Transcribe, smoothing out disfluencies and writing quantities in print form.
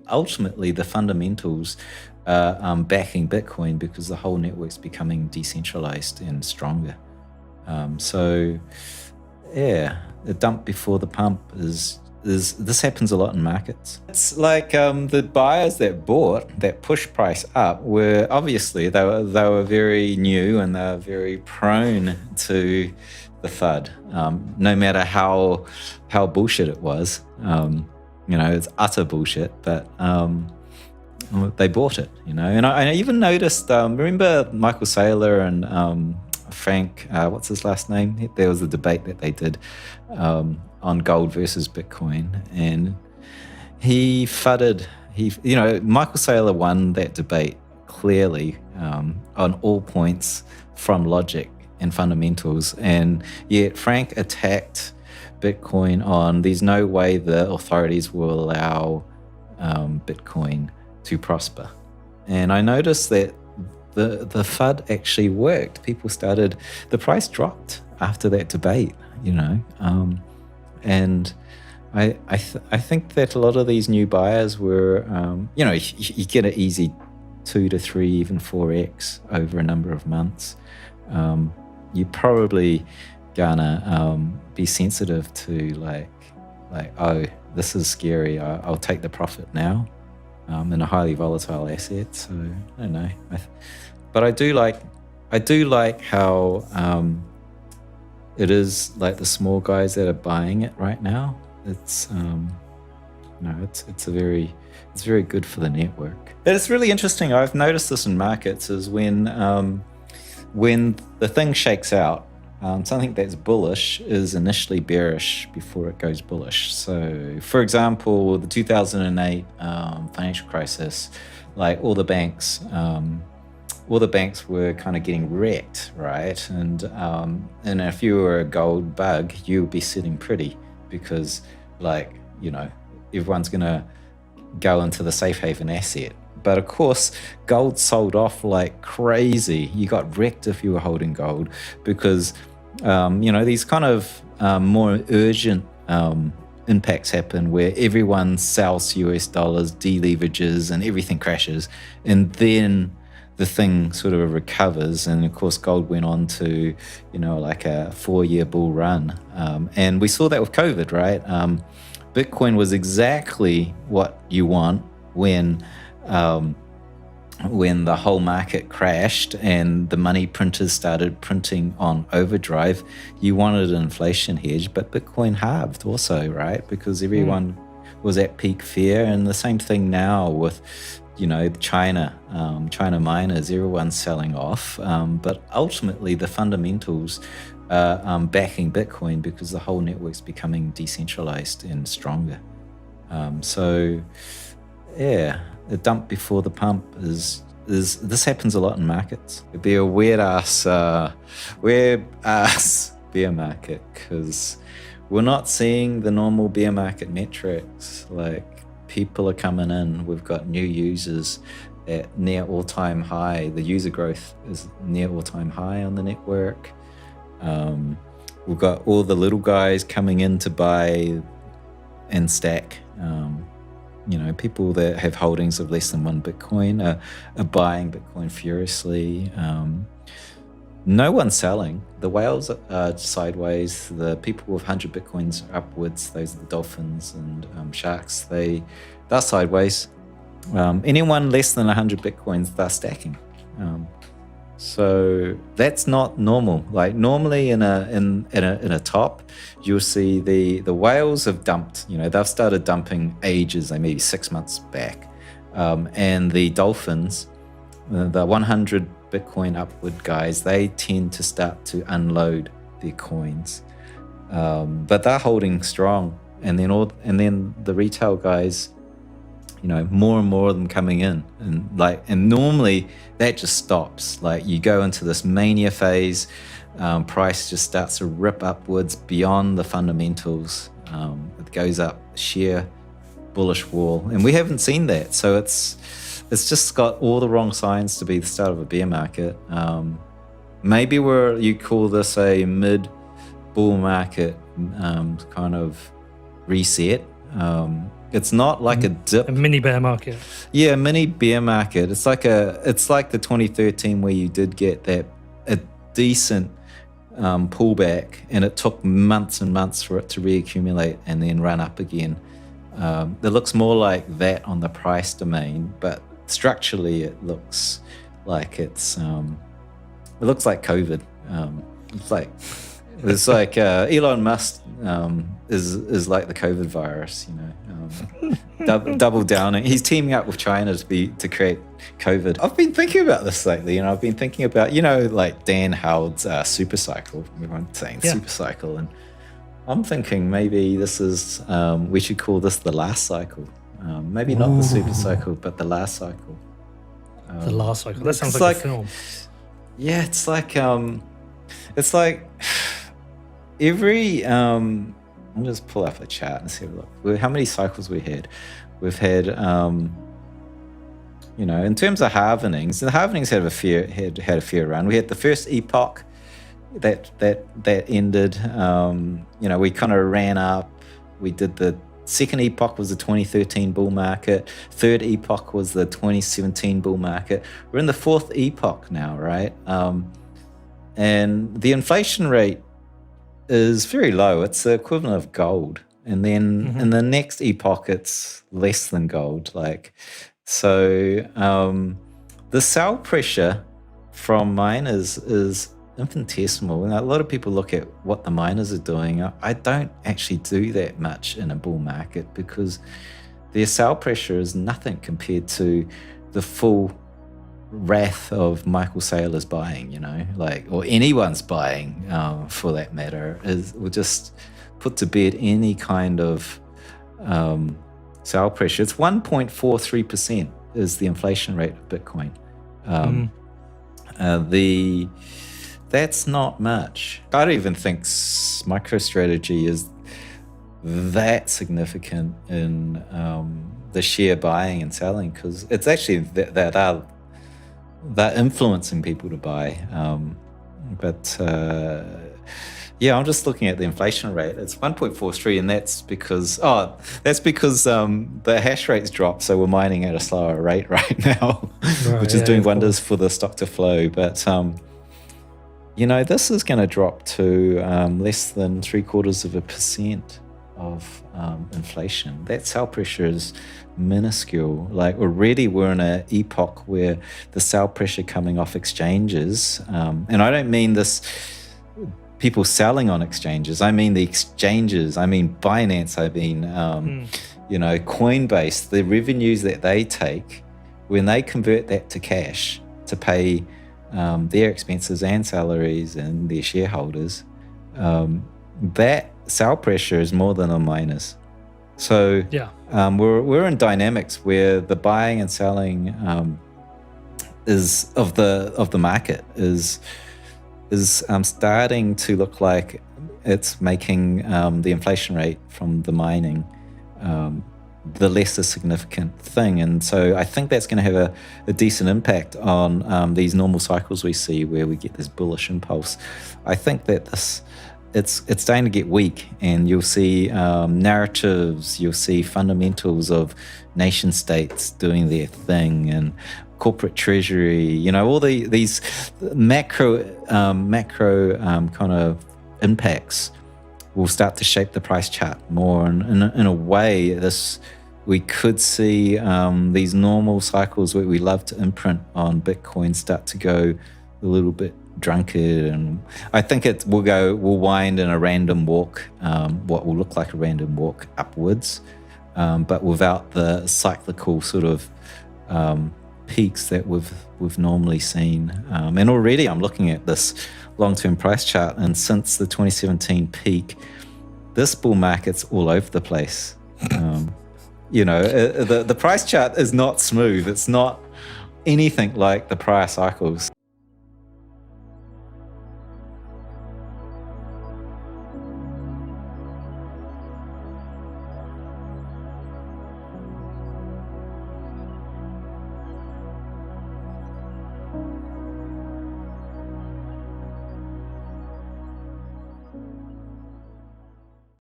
ultimately the fundamentals are backing Bitcoin because the whole network's becoming decentralized and stronger. So yeah, the dump before the pump is this happens a lot in markets. It's like the buyers that bought that push price up were obviously they were very new and they were very prone to the FUD, no matter how bullshit it was. It's utter bullshit, but they bought it, And I even noticed, remember Michael Saylor and Frank, what's his last name? There was a debate that they did on gold versus Bitcoin, and he fudded. Michael Saylor won that debate clearly on all points from logic and fundamentals, and yet Frank attacked Bitcoin on there's no way the authorities will allow Bitcoin to prosper. And I noticed that the FUD actually worked. The price dropped after that debate, and I think that a lot of these new buyers were, you get an easy 2 to 3, even 4x over a number of months. You're probably gonna be sensitive to like, oh, this is scary. I'll take the profit now in a highly volatile asset. So I don't know, but I do like how it is like the small guys that are buying it right now. It's it's very good for the network. And it's really interesting. I've noticed this in markets is when the thing shakes out, something that's bullish is initially bearish before it goes bullish. So, for example, the 2008 financial crisis, like all the banks were kind of getting wrecked, right? And if you were a gold bug, you would be sitting pretty because, everyone's gonna go into the safe haven asset. But of course, gold sold off like crazy. You got wrecked if you were holding gold because, these kind of more urgent impacts happen where everyone sells to US dollars, deleverages, and everything crashes. And then the thing sort of recovers. And of course, gold went on to, like a 4-year bull run. And we saw that with COVID, right? Bitcoin was exactly what you want when the whole market crashed and the money printers started printing on overdrive. You wanted an inflation hedge, but Bitcoin halved also, right? Because everyone was at peak fear. And the same thing now with, China miners, everyone's selling off. But ultimately, the fundamentals are backing Bitcoin because the whole network's becoming decentralized and stronger. So, yeah, the dump before the pump is this happens a lot in markets. It'd be a weird ass bear market because we're not seeing the normal bear market metrics. Like, people are coming in. We've got new users at near all-time high. The user growth is near all-time high on the network. We've got all the little guys coming in to buy and stack. People that have holdings of less than 1 Bitcoin are buying Bitcoin furiously. No one's selling. The whales are sideways. The people with 100 Bitcoins are upwards. Those are the dolphins and sharks. They're sideways. Anyone less than 100 Bitcoins, they're stacking. So that's not normal. Like normally in a top, you'll see the whales have dumped. They've started dumping ages, like maybe 6 months back, and the dolphins, the 100 Bitcoin upward guys, they tend to start to unload their coins, but they're holding strong. And then the retail guys, more and more of them coming in, and normally that just stops. Like you go into this mania phase, price just starts to rip upwards beyond the fundamentals. It goes up sheer bullish wall, and we haven't seen that. So it's just got all the wrong signs to be the start of a bear market. Maybe you call this a mid bull market kind of reset. It's not like a dip. A mini bear market. Yeah, mini bear market. It's like the 2013 where you did get a decent pullback, and it took months and months for it to reaccumulate and then run up again. It looks more like that on the price domain, but structurally it looks like it looks like COVID. It's like Elon Musk is like the COVID virus, double down. He's teaming up with China to create COVID. I've been thinking about this lately, and I've been thinking about, like Dan Howard's super cycle. Everyone's saying super cycle, and I'm thinking maybe this is, we should call this the last cycle. Maybe not the super cycle, but the last cycle. The last cycle. That sounds like a film. Yeah, it's like every. I'll just pull up a chart and see how many cycles we had. We've had, in terms of halvenings, the halvenings had a fair run. We had the first epoch that ended. We kind of ran up. We did the second epoch was the 2013 bull market. Third epoch was the 2017 bull market. We're in the fourth epoch now, right? And the inflation rate is very low. It's the equivalent of gold. And then in the next epoch, it's less than gold. The sell pressure from miners is infinitesimal. And a lot of people look at what the miners are doing. I don't actually do that much in a bull market because their sell pressure is nothing compared to the full wrath of Michael Saylor's buying, or anyone's buying for that matter, will just put to bed any kind of sell pressure. It's 1.43% is the inflation rate of Bitcoin. That's not much. I don't even think MicroStrategy is that significant in the sheer buying and selling, because it's actually that they're influencing people to buy. I'm just looking at the inflation rate. It's 1.43, and that's because the hash rate's dropped, so we're mining at a slower rate right now, which is doing wonders for the stock to flow. But this is going to drop to less than 0.75% of inflation. That sell pressure is minuscule. Already we're in an epoch where the sell pressure coming off exchanges, and I don't mean this people selling on exchanges. I mean the exchanges. I mean Binance. I mean Coinbase. The revenues that they take when they convert that to cash to pay their expenses and salaries and their shareholders, that sell pressure is more than on miners. So we're in dynamics where the buying and selling is of the market is starting to look like it's making the inflation rate from the mining the lesser significant thing. And so I think that's going to have a decent impact on these normal cycles we see where we get this bullish impulse. I think that it's starting to get weak, and you'll see narratives, you'll see fundamentals of nation states doing their thing, and corporate treasury, all these macro kind of impacts will start to shape the price chart more. And in a way, we could see these normal cycles where we love to imprint on Bitcoin start to go a little bit drunkard, and I think we'll wind in a random walk, what will look like a random walk upwards, but without the cyclical sort of peaks that we've normally seen. And already I'm looking at this long-term price chart, and since the 2017 peak, this bull market's all over the place. The price chart is not smooth. It's not anything like the prior cycles.